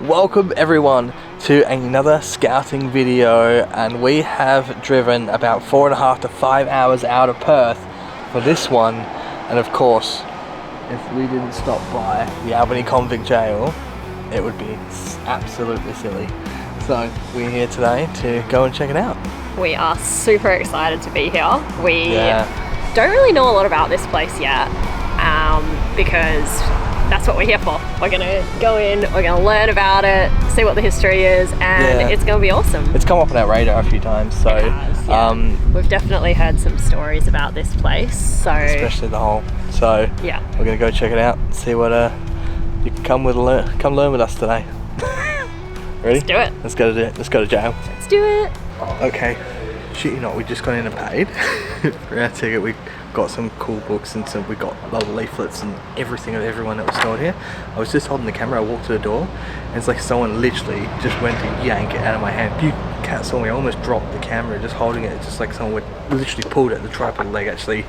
Welcome everyone to another scouting video, and we have driven about 4.5 to 5 hours out of Perth for this one. And of course, if we didn't stop by the Albany Convict Gaol, it would be absolutely silly. So we're here today to go and check it out. We are super excited to be here. We don't really know a lot about this place yet, because that's what we're here for. We're gonna go in, we're gonna learn about it, see what the history is, and it's gonna be awesome. It's come up on our radar a few times, so it has, we've definitely heard some stories about this place, so especially the hole. So we're gonna go check it out, see what you can come learn with us today. Ready? Let's do it. Let's go to jail. Let's do it. Okay, shit, you know, we just got in and paid for our ticket. We got some cool books and we got little leaflets and everything of everyone that was stored here. I was just holding the camera, I walked to the door, and it's like someone literally just went to yank it out of my hand. You can't saw me, I almost dropped the camera just holding it. It's just like someone literally pulled it, the tripod leg actually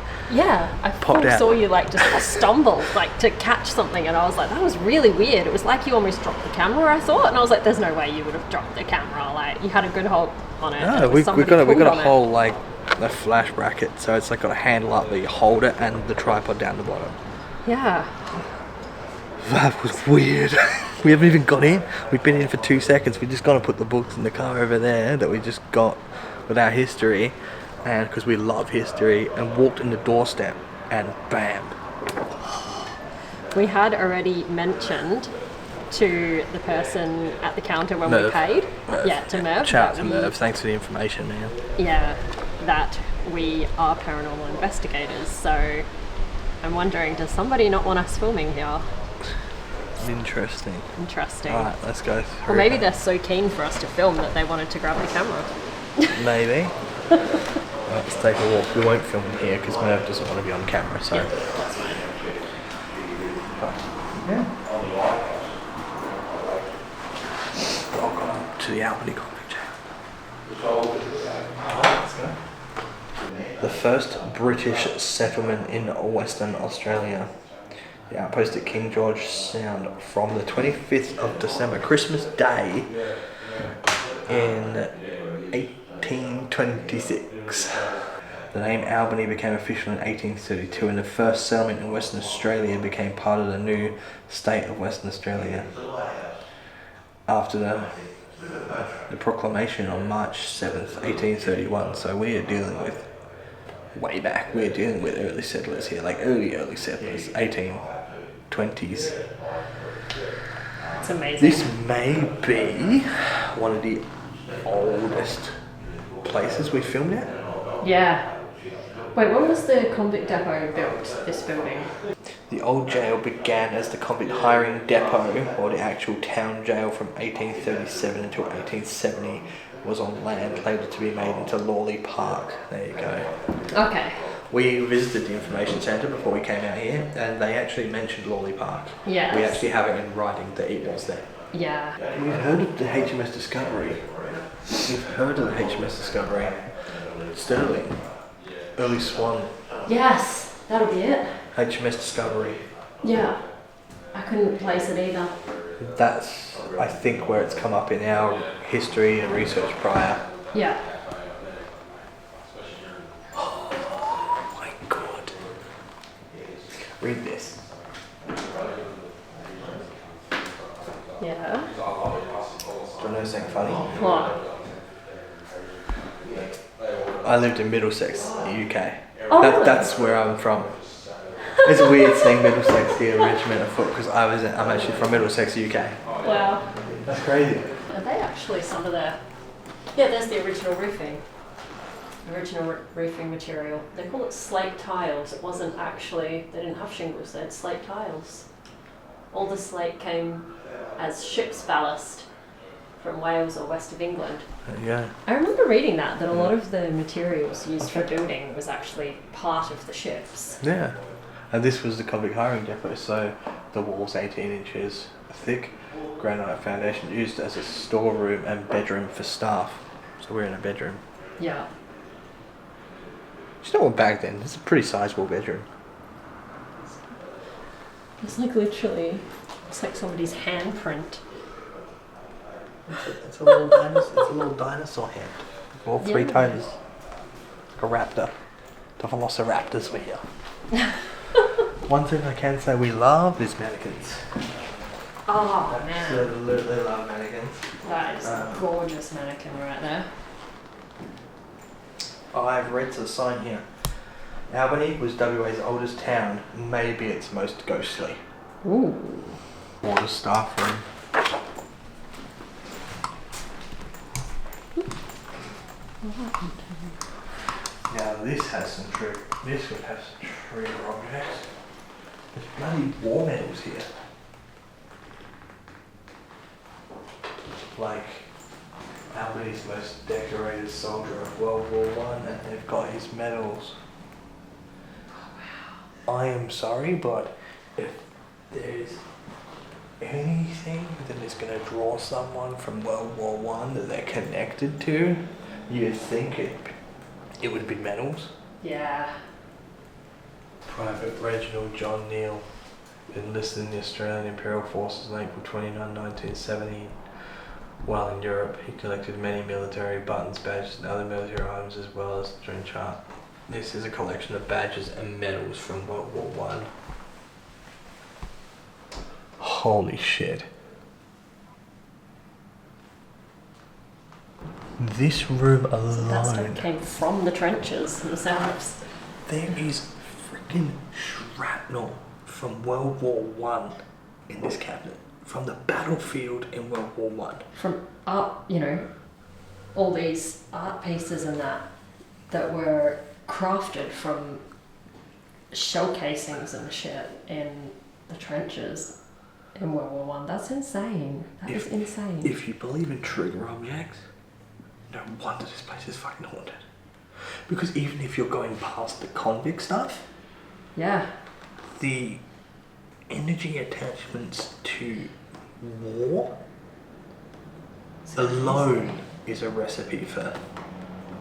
popped out. I saw you like just stumble like to catch something, and I was like, that was really weird. It was like you almost dropped the camera, I thought, and I was like, there's no way you would have dropped the camera. Like, you had a good hold on it. No, we got a whole like a flash bracket, so it's like got a handle up that you hold it and the tripod down the bottom. Yeah. That was weird. We haven't even got in. We've been in for 2 seconds. We just got to put the books in the car over there that we just got with our history, and because we love history, and walked in the doorstep and bam. We had already mentioned to the person at the counter when we paid. To Merv. Shout out to Merv, thanks for the information, man. Yeah, that we are paranormal investigators, so I'm wondering, does somebody not want us filming here? Interesting. Alright, let's go through. Or maybe they're so keen for us to film that they wanted to grab the camera. Maybe. Let's take a walk. We won't film here because Merv doesn't want to be on camera, so. Yeah, that's fine. Welcome to the Albany Convict Gaol. Let's go. The first British settlement in Western Australia. The outpost at King George Sound from the 25th of December, Christmas Day, in 1826. The name Albany became official in 1832, and the first settlement in Western Australia became part of the new state of Western Australia after the proclamation on March 7th, 1831. So we are dealing with way back. We're dealing with early settlers here, like early settlers, 1820s. It's amazing. This may be one of the oldest places we filmed at. Yeah. Wait, when was the convict depot built, this building? The old jail began as the convict hiring depot, or the actual town jail, from 1837 until 1870. Was on land later to be made into Lawley Park. There you go. Okay. We visited the information centre before we came out here, and they actually mentioned Lawley Park. Yeah. We actually have it in writing that it was there. Yeah. We've heard of the HMS Discovery. We've heard of the HMS Discovery. Sterling. Early Swan. Yes, that'll be it. HMS Discovery. Yeah. I couldn't place it either. That's, I think, where it's come up in our history and research prior. Yeah. Oh my god. Read this. Yeah. Do you know something funny? What? I lived in Middlesex, UK. Oh, really? That's where I'm from. It's weird saying Middlesex here, Regiment of Foot, because I'm actually from Middlesex, UK. Wow. That's crazy. Are they actually some of the... Yeah, there's the original roofing. Original roofing material. They call it slate tiles. It wasn't actually... They didn't have shingles, they had slate tiles. All the slate came as ship's ballast from Wales or west of England. Yeah. I remember reading that a lot of the materials used for building was actually part of the ships. Yeah. And this was the convict hiring depot, so the walls 18 inches thick, granite foundation, used as a storeroom and bedroom for staff. So we're in a bedroom. Yeah. Do you know what, back then, it's a pretty sizable bedroom. It's like literally, it's like somebody's handprint. It's a little dinosaur. It's a little dinosaur hand. All three Yeah. toes. Like a raptor. The velociraptors were here. One thing I can say we love is mannequins. Oh man, Absolutely love mannequins. that is a gorgeous mannequin right there. I've read the sign here. Albany was WA's oldest town, maybe its most ghostly. Ooh. Water staff room. Now this has some true. This would have some true objects. There's bloody war medals here. Like Albany's most decorated soldier of World War One, and they've got his medals. I am sorry, but if there's anything that is going to draw someone from World War One that they're connected to, you'd think it would be medals. Yeah. Private Reginald John Neal enlisted in the Australian Imperial Forces on April 29, 1970. While in Europe, he collected many military buttons, badges, and other military items, as well as the drone chart. This is a collection of badges and medals from World War One. Holy shit. This room So that stuff alone, came from the trenches themselves. there is freaking shrapnel from World War One in this cabinet. From the battlefield in World War One. From art, you know, all these art pieces and that were crafted from shell casings and shit in the trenches in World War One. That's insane. That is insane. If you believe in trigger objects, no wonder this place is fucking haunted. Because even if you're going past the convict stuff, Yeah. the energy attachments to war alone is a recipe for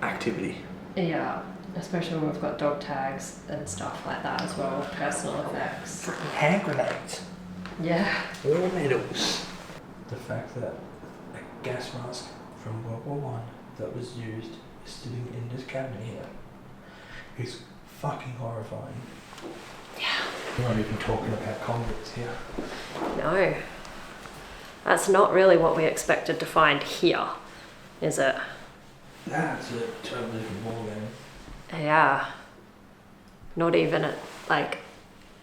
activity. Yeah. Especially when we've got dog tags and stuff like that as well, personal effects. Freaking hand grenades. Yeah. War medals. The fact that a gas mask from World War One that was used is sitting in this cabinet here is fucking horrifying. Yeah. We're not even talking about convicts here. No. That's not really what we expected to find here, is it? That's a totally different ballgame. Yeah. Not even at, like,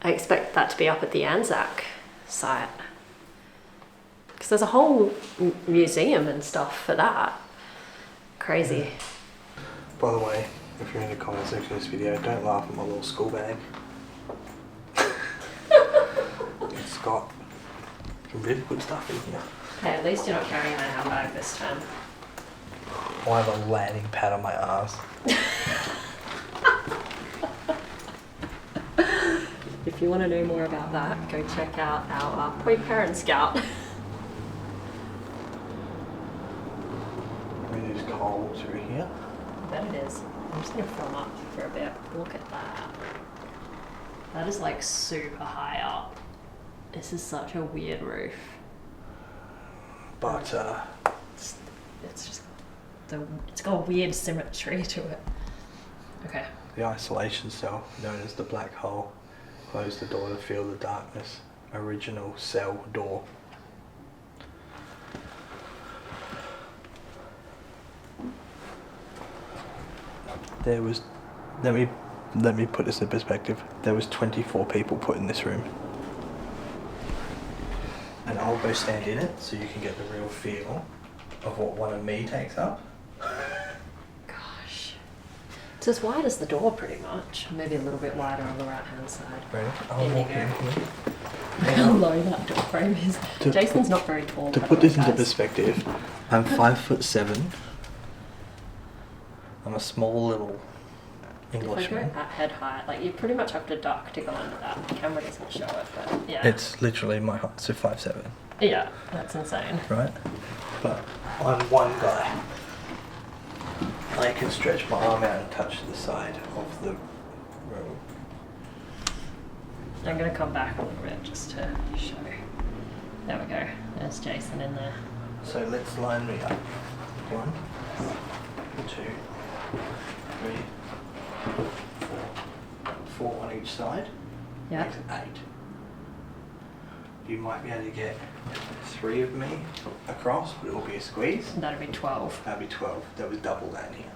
I expect that to be up at the Anzac site. Because there's a whole museum and stuff for that. Crazy. By the way, if you're in the comment section of this video, don't laugh at my little school bag. It's got some really good stuff in here. Hey, at least you're not carrying my handbag this time. I have a landing pad on my ass. If you want to know more about that, go check out our Point Parent Scout. I mean, there's coal through here. I bet it is. I'm just going to film up for a bit. Look at that. That is like super high up. This is such a weird roof. But, It's just it's got a weird symmetry to it. Okay. the isolation cell, known as the black hole, closed the door to feel the darkness. Original cell door. There was, let me put this in perspective. There was 24 people put in this room. And I'll go stand in it so you can get the real feel of what one of me takes up. Gosh. It's as wide as the door pretty much. Maybe a little bit wider on the right hand side. Ready? I'll Here you walk go. in here. How low that door frame is. To- Jason's not very tall. To by put the this way, into guys. perspective, I'm 5'7". I'm a small little If I go Englishman. at head height, like you pretty much have to duck to go under that. The camera doesn't show it, but yeah. It's literally my height, so 5'7", Yeah, that's insane. right? But I'm one guy. I can stretch my arm out and touch the side of the room. I'm gonna come back a little bit just to show. There we go. There's Jason in there. So let's line me up. 1, 2, 3, 4. 4 on each side. Yeah. Makes 8. You might be able to get 3 of me across, but it will be a squeeze. That'd be 12. That'd be 12. That was double that in here.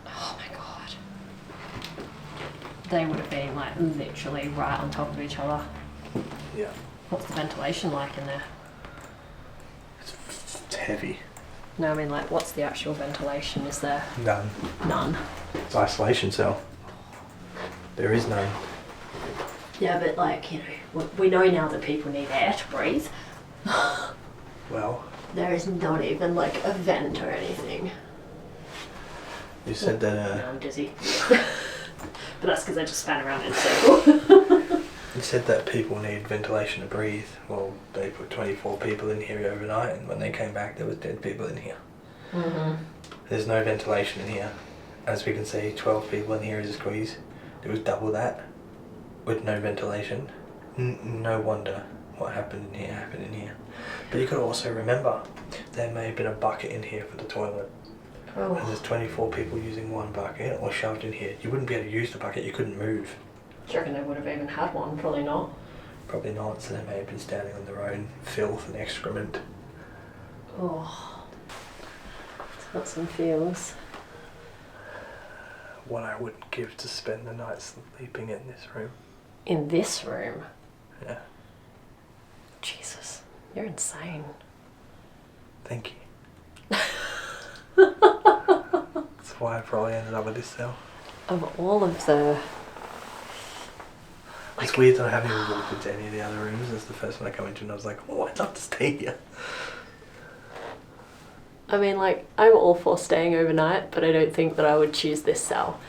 Oh my god. They would have been like literally right on top of each other. Yeah. What's the ventilation like in there? It's heavy. No, I mean like what's the actual ventilation? Is there None. none? It's isolation cell. There is none. Yeah, but like, you know, we know now that people need air to breathe. Well, There is not even like a vent or anything. you said that. No, I'm dizzy. But that's because I just span around in a circle. You said that people need ventilation to breathe. Well, they put 24 people in here overnight, and when they came back, there was dead people in here. Mm-hmm. There's no ventilation in here. As we can see, 12 people in here is a squeeze. It was double that, with no ventilation. No wonder what happened in here happened in here. But you could also remember, there may have been a bucket in here for the toilet. Oh. And there's 24 people using one bucket or shoved in here. You wouldn't be able to use the bucket, you couldn't move. Do you reckon they would have even had one? Probably not. Probably not, so they may have been standing on their own filth and excrement. Oh. It's got some feels. What I wouldn't give to spend the night sleeping in this room. In this room? Yeah. Jesus. You're insane. Thank you. That's why I probably ended up with this cell. Of all of the... It's weird that I haven't even walked into any of the other rooms. That's the first one I come into and I was like, oh, I'd love to stay here. I mean, like, I'm all for staying overnight, but I don't think that I would choose this cell.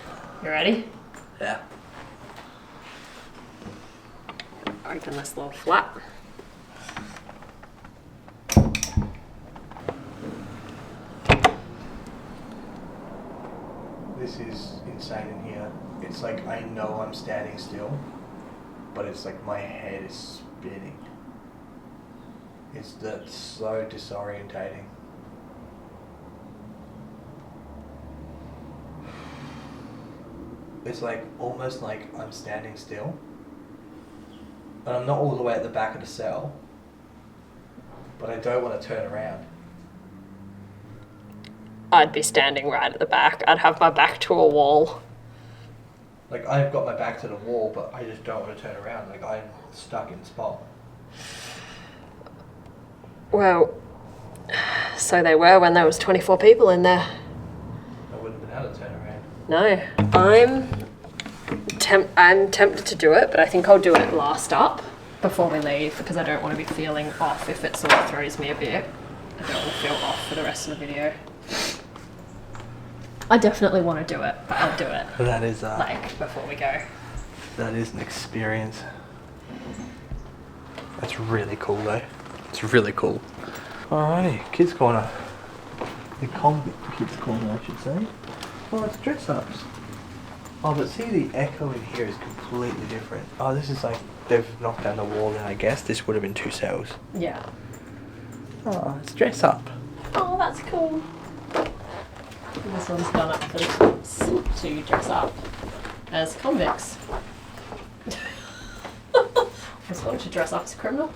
You ready? Yeah. Open this little flap. This is insane in here. It's like I know I'm standing still, but it's like my head is spinning. That's so disorientating. It's like almost like I'm standing still, but I'm not all the way at the back of the cell, but I don't want to turn around. I'd be standing right at the back. I'd have my back to a wall. Like I've got my back to the wall, but I just don't want to turn around. Like I'm stuck in the spot. Well, so they were when there was 24 people in there. I wouldn't have been able to turn around. No, I'm tempted to do it, but I think I'll do it last up before we leave because I don't want to be feeling off if it sort of throws me a bit. I don't want to feel off for the rest of the video. I definitely want to do it, but I'll do it That is like before we go. that is an experience. That's really cool though. It's really cool. Alrighty, kids corner. The convict kids corner, I should say. Well, it's dress ups. Oh, but see, the echo in here is completely different. Oh, this is like they've knocked down the wall, and I guess this would have been 2 cells. Yeah. Oh, it's dress up. Oh, that's cool. And this one's done up for the kids to dress up as convicts. As well to dress up as a criminal.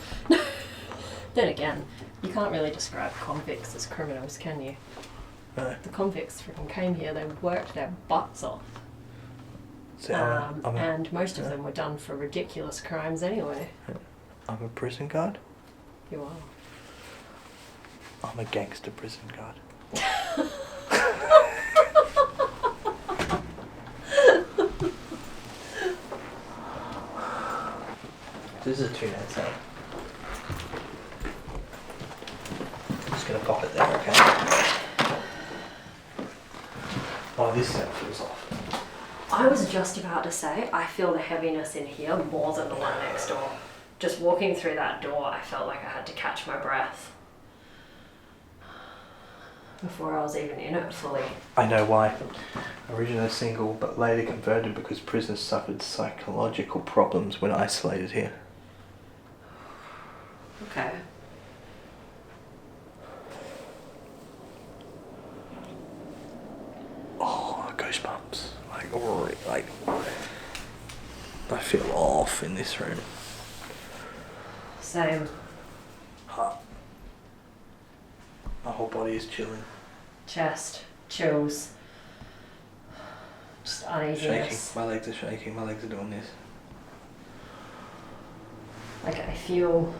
Then again, you can't really describe convicts as criminals, can you? No. The convicts freaking came here, they worked their butts off. So And most of them were done for ridiculous crimes anyway. I'm a prison guard. You are. I'm a gangster prison guard. This is a 2-night cell. Just gonna pop it there, okay? Oh, this cell feels off. I was just about to say, I feel the heaviness in here more than the one next door. Just walking through that door, I felt like I had to catch my breath before I was even in it fully. I know why. Originally single, but later converted because prisoners suffered psychological problems when isolated here. Okay. Like, I feel off in this room. Same. My whole body is chilling. Chest, chills, just uneasiness. Shaking. My legs are shaking. My legs are doing this. Like I feel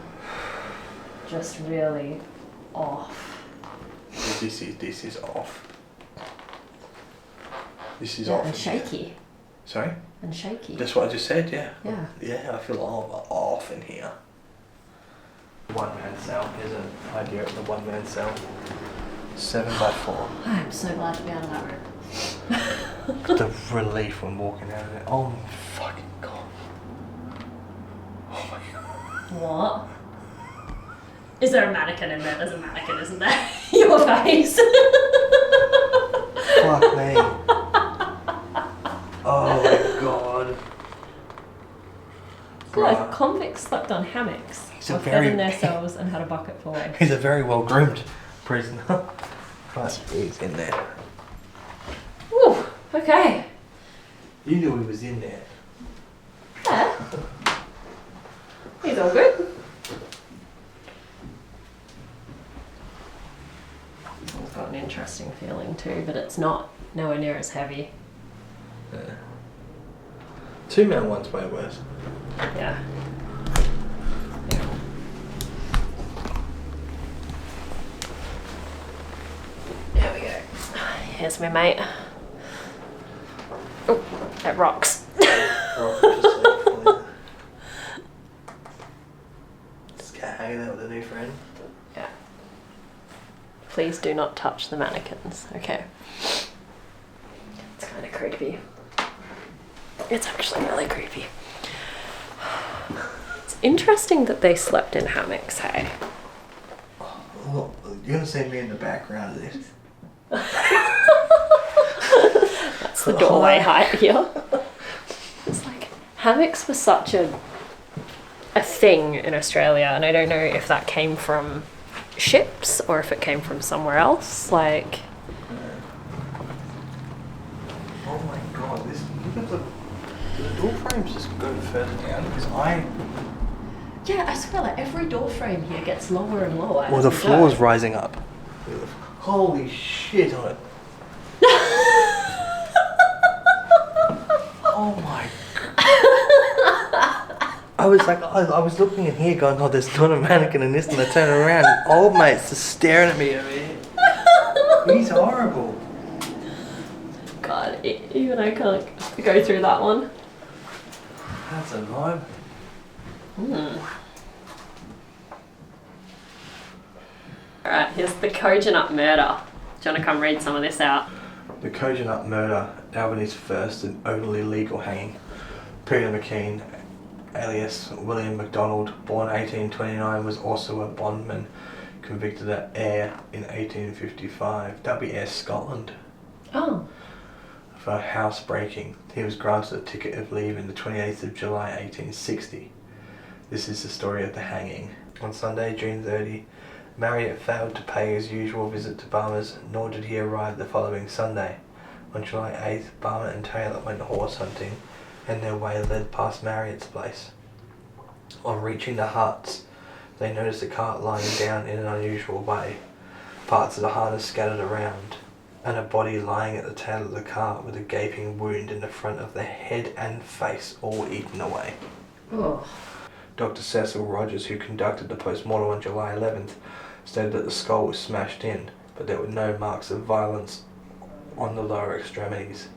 just really off. This is off. This is Yeah, off. and shaky. Sorry? And shaky. That's what I just said, yeah. Yeah. Yeah, I feel off in here. One man cell. Here's an idea of the one man cell. 7x4. I'm so glad to be out of that room. The relief when walking out of it. Oh my fucking god. Oh my god. What? Is there a mannequin in there? There's a mannequin, isn't there? Your face. Fuck me. Oh my god. Good. Convicts slept on hammocks. Or fed in their cells and had a bucket full of. He's a very well groomed prisoner. But he's in there. Ooh, okay. You knew he was in there. Yeah. He's all good. This one's got an interesting feeling too, but it's not nowhere near as heavy. Yeah. 2 man one's way worse. Yeah. There we go. Here's my mate. Oh, that rocks. Just hanging out with a new friend. Yeah. Please do not touch the mannequins. Okay. It's kind of creepy. It's actually really creepy. It's interesting that they slept in hammocks, hey? Oh, you're gonna see me in the background of this. That's the doorway height here. It's like, hammocks were such a thing in Australia, and I don't know if that came from ships or if it came from somewhere else. Like, oh my god, this, look at the door frames just go further down because yeah, I swear, like every door frame here gets lower and lower. well, the floor's rising up. Holy shit on it. Oh my god. I was like, I was looking in here going, oh, there's not a mannequin in this, and I turn around and old mate's just staring at me over here. He's horrible. God, even I can't go through that one. That's a vibe. Alright, here's the Courtyard murder. Do you want to come read some of this out? The Courtyard murder, Albany's first and only legal hanging. Peter McKean, alias William MacDonald, born 1829, was also a bondman, convicted at Ayr in 1855. That'd be Ayr, Scotland. Oh. For housebreaking. He was granted a ticket of leave on the 28th of July 1860. This is the story of the hanging. On Sunday, June 30, Marriott failed to pay his usual visit to Barmer's, nor did he arrive the following Sunday. On July 8th, Barmer and Taylor went horse hunting, and their way led past Marriott's place. On reaching the huts, they noticed a cart lying down in an unusual way, parts of the harness scattered around, and a body lying at the tail of the cart with a gaping wound in the front of the head and face, all eaten away. Oh. Dr. Cecil Rogers, who conducted the post-mortem on July 11th, stated that the skull was smashed in, but there were no marks of violence on the lower extremities.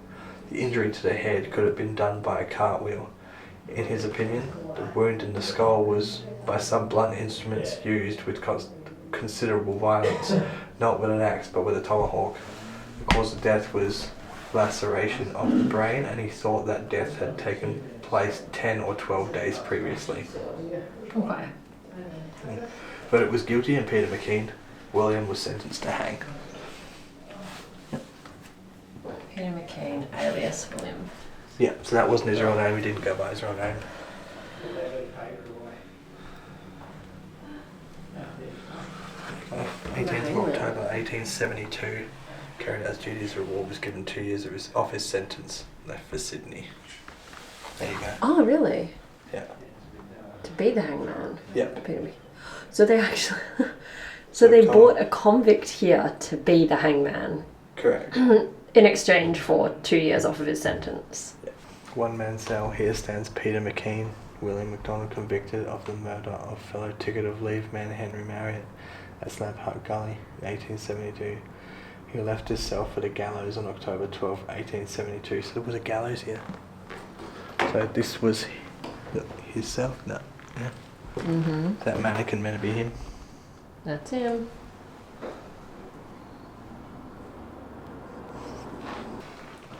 The injury to the head could have been done by a cartwheel. In his opinion, the wound in the skull was by some blunt instruments used with considerable violence, not with an axe but with a tomahawk. The cause of death was laceration of the brain, and he thought that death had taken place 10 or 12 days previously. Okay. But it was guilty, and Peter McKean, William, was sentenced to hang. Peter McKean, alias William. Yeah, so that wasn't his real name, he didn't go by his real name. Oh, 18th of October 1872, carried out his duties, a reward was given 2 years of his sentence, left for Sydney. There you go. Oh, really? Yeah. To be the hangman? Yeah. So they actually... So they bought a convict here to be the hangman. Correct. In exchange for 2 years off of his sentence. Yeah. One man cell. Here stands Peter McKean, William MacDonald, convicted of the murder of fellow ticket of leave man Henry Marriott at Slab Hut Gully in 1872. He left his cell for the gallows on October 12, 1872. So there was a gallows here. So this was his cell? No. Yeah. Mm-hmm. That mannequin meant to be him. That's him.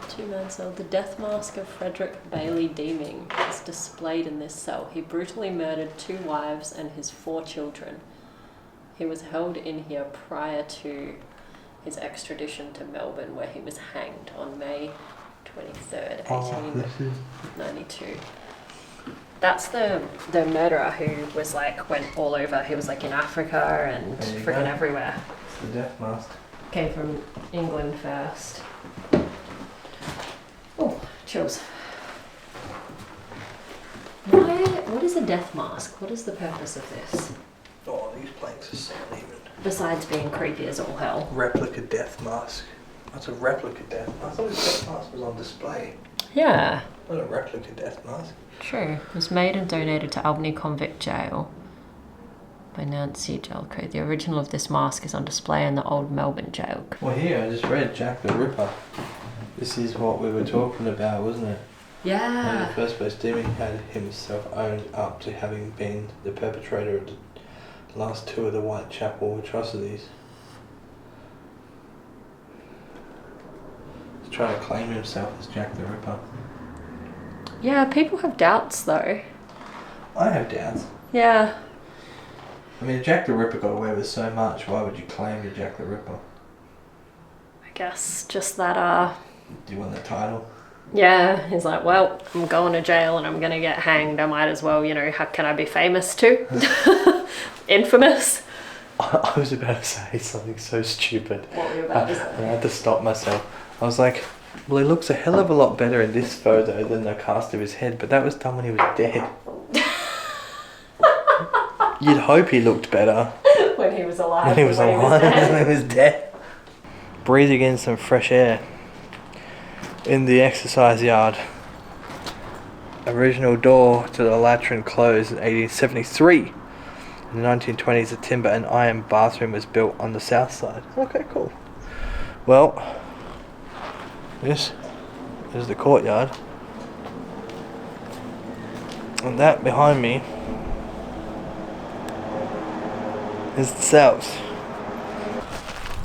Two-man cell. The death mask of Frederick Bailey Deeming is displayed in this cell. He brutally murdered 2 wives and his 4 children. He was held in here prior to his extradition to Melbourne, where he was hanged on May 23rd, 1892. That's the murderer who was like, went all over. He was like in Africa and freaking everywhere. It's the death mask. Came from England first. Oh, chills. What is a death mask? What is the purpose of this? Oh, these planks are sound even. Besides being creepy as all hell. Replica death mask. That's a replica death mask. I thought his death mask was on display. Yeah. Not a replica death mask. True. It was made and donated to Albany Convict Gaol by Nancy Jelko. The original of this mask is on display in the old Melbourne jail. Well, here I just read Jack the Ripper. This is what we were talking about, wasn't it? Yeah. In the first place, Demi had himself owned up to having been the perpetrator of the last 2 of the Whitechapel atrocities. He's trying to claim himself as Jack the Ripper. Yeah, people have doubts though. I have doubts. Yeah. I mean, Jack the Ripper got away with so much, why would you claim you're Jack the Ripper? I guess just that, Do you want the title? Yeah, he's like, well, I'm going to jail and I'm going to get hanged. I might as well, how can I be famous too? Infamous. I was about to say something so stupid. What were you about to say? I had to stop myself. I was like, well, he looks a hell of a lot better in this photo than the cast of his head, but that was done when he was dead. You'd hope he looked better. When he was alive. When he was alive and when he was dead. Breathing in some fresh air. In the exercise yard. Original door to the latrine closed in 1873. In the 1920s, a timber and iron bathroom was built on the south side. Okay, cool. Well, this is the courtyard. And that behind me is the cells.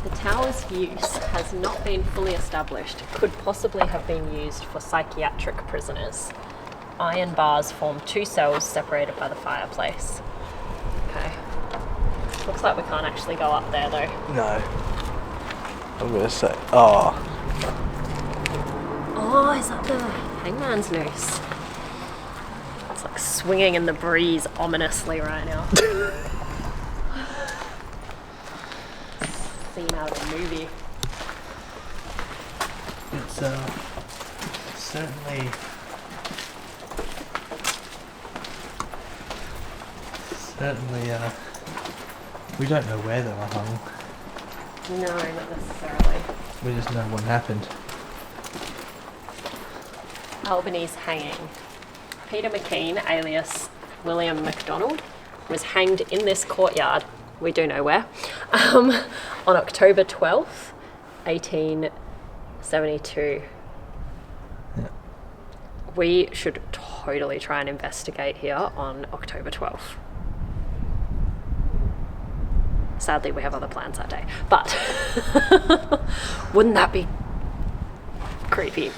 The tower's use has not been fully established. It could possibly have been used for psychiatric prisoners. Iron bars form 2 cells separated by the fireplace. Okay. Looks like we can't actually go up there though. No. I'm gonna say, oh, is that the hangman's noose? It's like swinging in the breeze ominously right now. Scene out of a movie. it's certainly we don't know where they were hung. No, not necessarily. We just know what happened. Albany's hanging. Peter McKean, alias William MacDonald, was hanged in this courtyard, we do know where, on October 12th, 1872. Yeah. We should totally try and investigate here on October 12th. Sadly, we have other plans that day, but wouldn't that be creepy?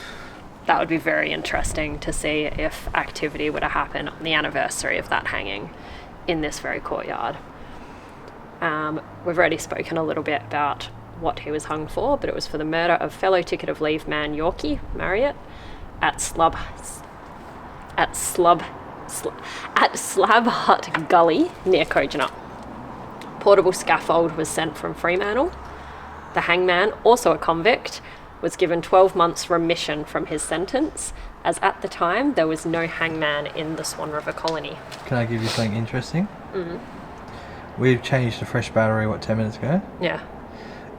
That would be very interesting to see if activity were to happen on the anniversary of that hanging in this very courtyard. We've already spoken a little bit about what he was hung for, but it was for the murder of fellow ticket of leave man Yorkie Marriott at Slab Hut Gully near Courtyard. Portable scaffold was sent from Fremantle. The hangman, also a convict, was given 12 months remission from his sentence, as at the time there was no hangman in the Swan River colony. Can I give you something interesting? We've changed the fresh battery, 10 minutes ago? Yeah.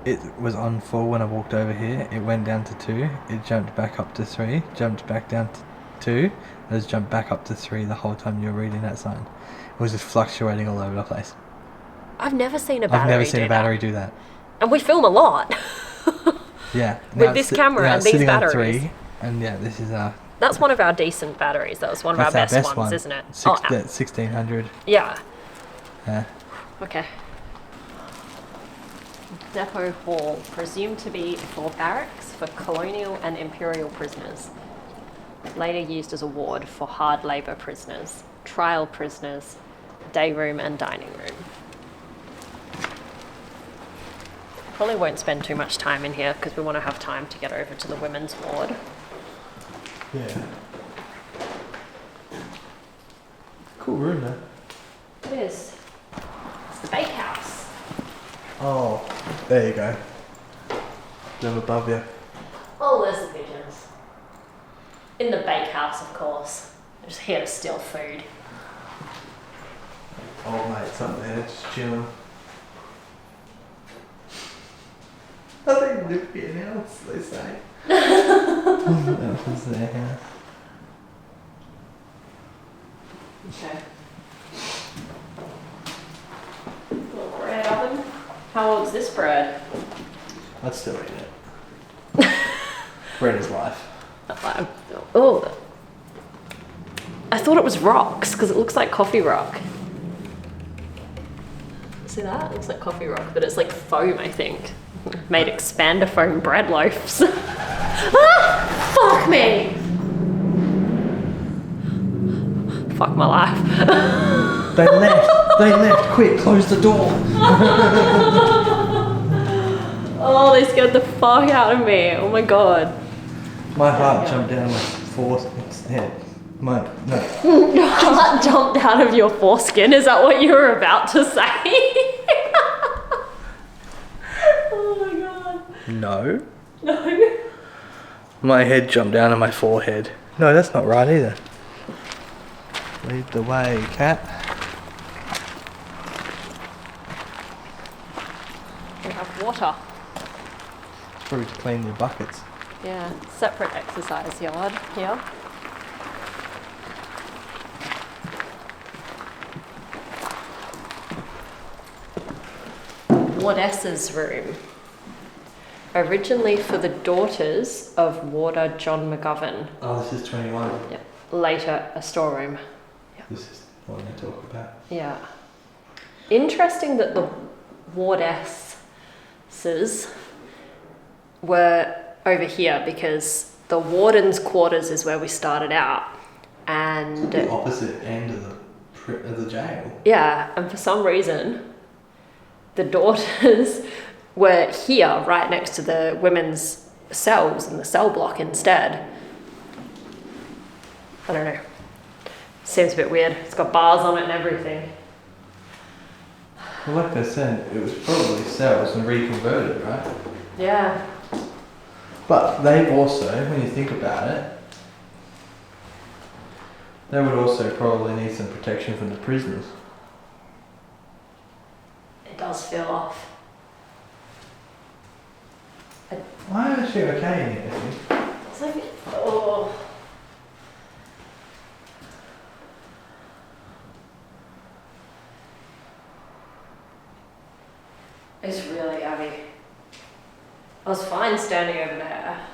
It was on 4 when I walked over here. It went down to 2. It jumped back up to 3. Jumped back down to 2. And it's jumped back up to 3 the whole time you were reading that sign. It was just fluctuating all over the place. I've never seen a battery do that. And we film a lot. Yeah. With this camera and these batteries. On 3, and yeah, this is That's one of our decent batteries. That was one of our best ones, isn't it? 1600. Yeah. Yeah. Okay. Depot Hall, presumed to be for barracks for colonial and imperial prisoners. Later used as a ward for hard labour prisoners, trial prisoners, day room and dining room. Probably won't spend too much time in here because we want to have time to get over to the women's ward. Yeah. Cool room, though. It is. It's the Bakehouse. Oh, there you go. Them above you. Oh, there's the pigeons. In the Bakehouse, of course. They're just here to steal food. Old mate's up there, just chilling. I think live here now, they say. That was their house. Okay. Little bread oven. How old's this bread? I'd still eat it. Bread is life. Oh. I thought it was rocks because it looks like coffee rock. See that? It looks like coffee rock, but it's like foam, I think. Made expander foam bread loaves. Ah! Fuck me! Fuck my life. They left, quick, close the door. Oh, they scared the fuck out of me. Oh my god. My heart jumped down my forehead. No. Your heart jumped out of your foreskin? Is that what you were about to say? Oh my god. No. No. My head jumped down on my forehead. No, that's not right either. Lead the way, cat. We have water. It's probably to clean your buckets. Yeah, separate exercise yard here. Wardess's room. Originally for the daughters of Warder John McGovern. Oh, this is 21. Yep. Later a storeroom. Yep. This is what they talk about. Yeah. Interesting that the wardesses were over here because the warden's quarters is where we started out. And the opposite end of the jail. Yeah, and for some reason the daughters were here right next to the women's cells in the cell block instead. I don't know. Seems a bit weird. It's got bars on it and everything. Well, like they said, it was probably cells and reconverted, right? Yeah. But they've also, when you think about it, they would also probably need some protection from the prisoners. It does feel off. I'm actually okay in here, I think. It's like, oh. It's really heavy. I was fine standing over there.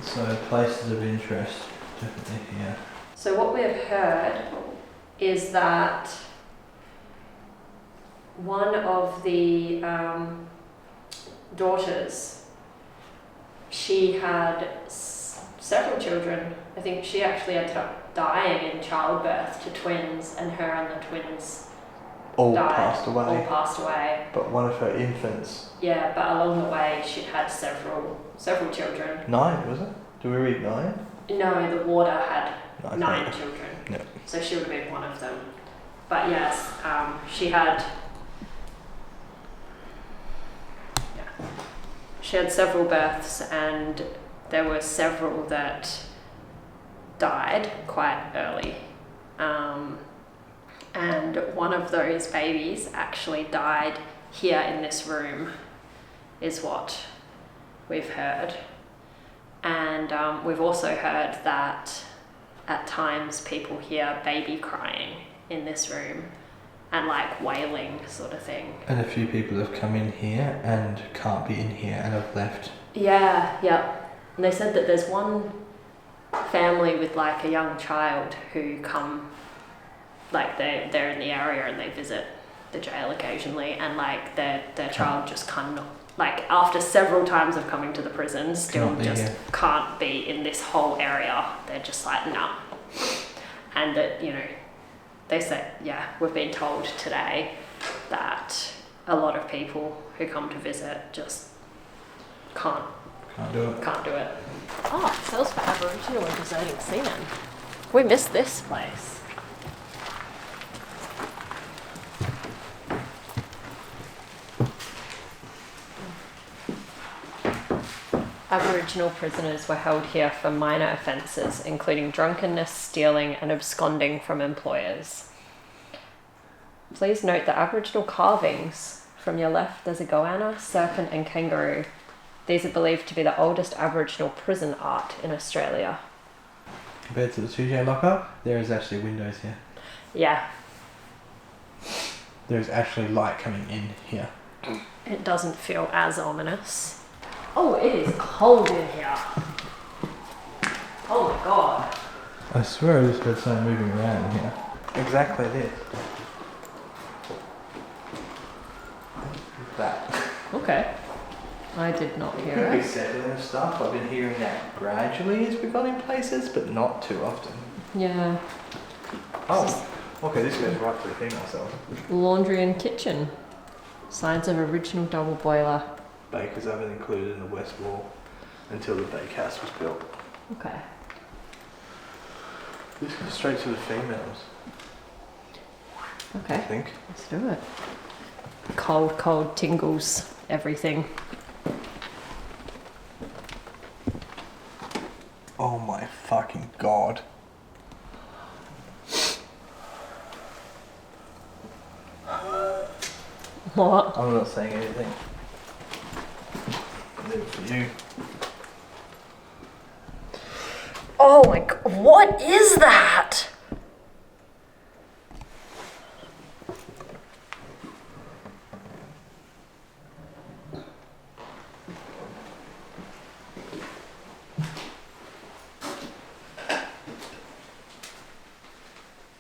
So places of interest, definitely here. So what we have heard is that one of the daughters, she had several children. I think she actually ended up dying in childbirth to twins, and her and the twins All died. passed away. All passed away. But one of her infants. Yeah, but along the way she'd had several children. 9, was it? Do we read 9? No, the warder had No, 9 children. No. So she would have been one of them. But yes, she had she had several births, and there were several that died quite early. And one of those babies actually died here in this room, is what we've heard. And we've also heard that at times people hear baby crying in this room and like wailing sort of thing. And a few people have come in here and can't be in here and have left. Yeah. And they said that there's one family with like a young child who come, like they're in the area and they visit the jail occasionally, and like their child just cannot, like after several times of coming to the prison, still just can't be in this whole area. They're just like, nah. And that, you know, they said, yeah, we've been told today that a lot of people who come to visit just can't do it. Oh, sales for Aboriginal and deserting seamen. We missed this place. Aboriginal prisoners were held here for minor offences, including drunkenness, stealing, and absconding from employers. Please note the Aboriginal carvings. From your left, there's a goanna, serpent, and kangaroo. These are believed to be the oldest Aboriginal prison art in Australia. Compared to the 2J lockup, there is actually windows here. Yeah. There's actually light coming in here. It doesn't feel as ominous. Oh, it is cold in here. Oh my god. I swear I just heard something moving around in here. Exactly this. That. Okay. I did not hear Could be it. settling and stuff. I've been hearing that gradually as we got in places, but not too often. Yeah. Oh, okay, this goes right to the female cell. Laundry and kitchen. Signs of original double boiler. Baker's oven included in the west wall until the Bakehouse was built. Okay. This goes straight to the females, I Okay. think. Let's do it. Cold tingles, everything. Oh my fucking god. What? I'm not saying anything. I'll leave it for you. Oh my god, what is that?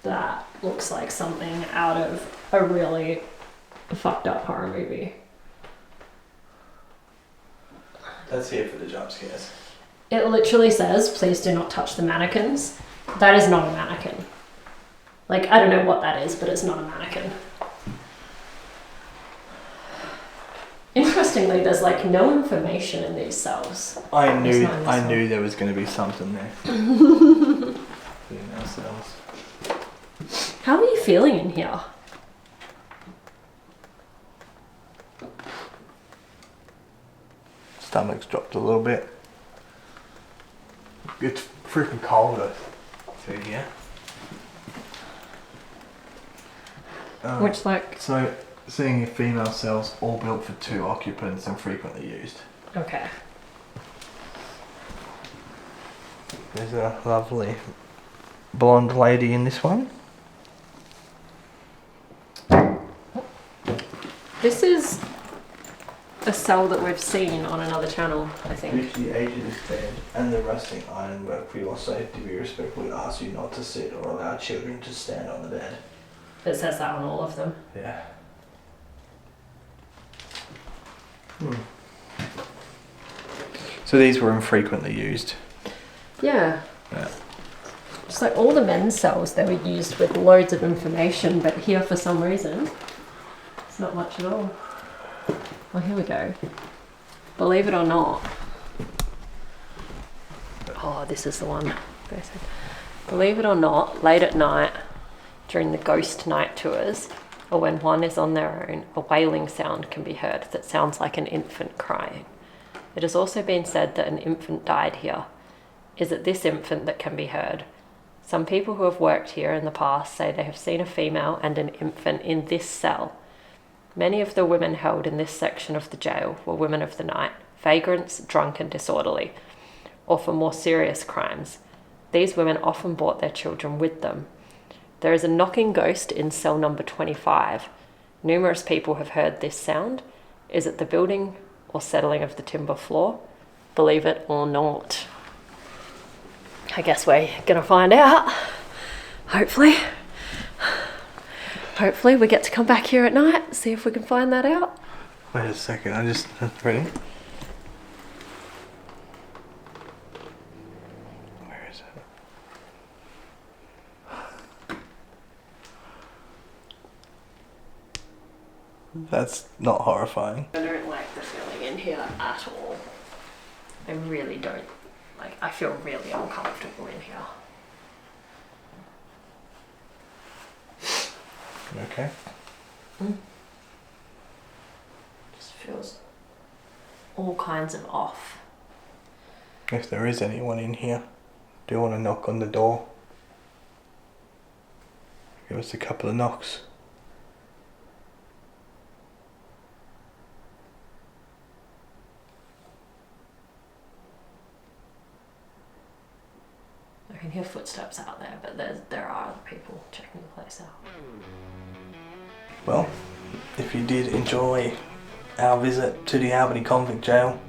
That looks like something out of a really fucked up horror movie. That's here for the jump scares. It literally says, please do not touch the mannequins. That is not a mannequin. Like, I don't know what that is, but it's not a mannequin. Interestingly, there's like no information in these cells. I knew there was going to be something there. Female cells. How are you feeling in here? Stomach's dropped a little bit. It's freaking cold through here. Which like... So, seeing female cells all built for 2 occupants and frequently used. Okay. There's a lovely blonde lady in this one. This is a cell that we've seen on another channel, I think. Due to the age of this bed and the rusting ironwork, for your safety, we respectfully ask you not to sit or allow children to stand on the bed. It says that on all of them. Yeah. So these were infrequently used. Yeah. Yeah. Just like all the men's cells, they were used with loads of information, but here for some reason, it's not much at all. Oh, here we go. Believe it or not. Oh, this is the one. They said, believe it or not, late at night, during the ghost night tours, or when one is on their own, a wailing sound can be heard that sounds like an infant crying. It has also been said that an infant died here. Is it this infant that can be heard? Some people who have worked here in the past say they have seen a female and an infant in this cell. Many of the women held in this section of the jail were women of the night, vagrants, drunk and disorderly, or for more serious crimes. These women often brought their children with them. There is a knocking ghost in cell number 25. Numerous people have heard this sound. Is it the building or settling of the timber floor? Believe it or not. I guess we're gonna find out. Hopefully we get to come back here at night, see if we can find that out. Wait a second, I just... Ready? Where is it? That's not horrifying. I don't like the feeling in here at all. I really don't. Like, I feel really uncomfortable in here. Okay. Just feels all kinds of off. If there is anyone in here, do you want to knock on the door? Give us a couple of knocks. I can hear footsteps out there, but there are other people checking the place out. Well, if you did enjoy our visit to the Albany Convict Gaol,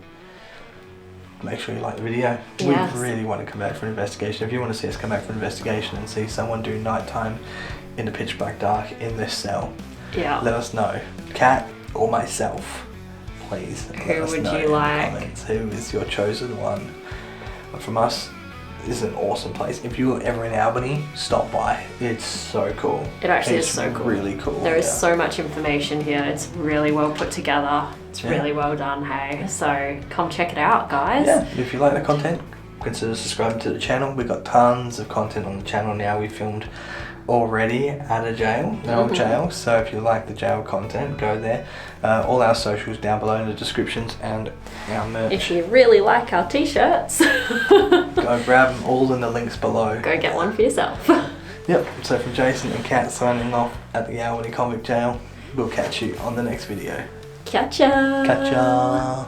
make sure you like the video. Yes. We really want to come back for an investigation. If you want to see us come back for an investigation and see someone do nighttime in the pitch black dark in this cell, Yeah. let us know. Kat or myself, please. Who would you like? Comments. Who is your chosen one? But from us, this is an awesome place. If you're ever in Albany, stop by. It's so cool. It actually is so cool. Really cool. There is so much information here. It's really well put together. It's Yeah. really well done, hey. So come check it out, guys. Yeah, if you like the content, consider subscribing to the channel. We've got tons of content on the channel now. We filmed already at a jail, the old jail. So if you like the jail content, go there. All our socials down below in the descriptions and our merch. If you really like our t-shirts, Go grab them all in the links below. go get one for yourself. Yep, so from Jason and Kat signing off at the Albany Convict Gaol, we'll catch you on the next video. Catch ya! Catch ya!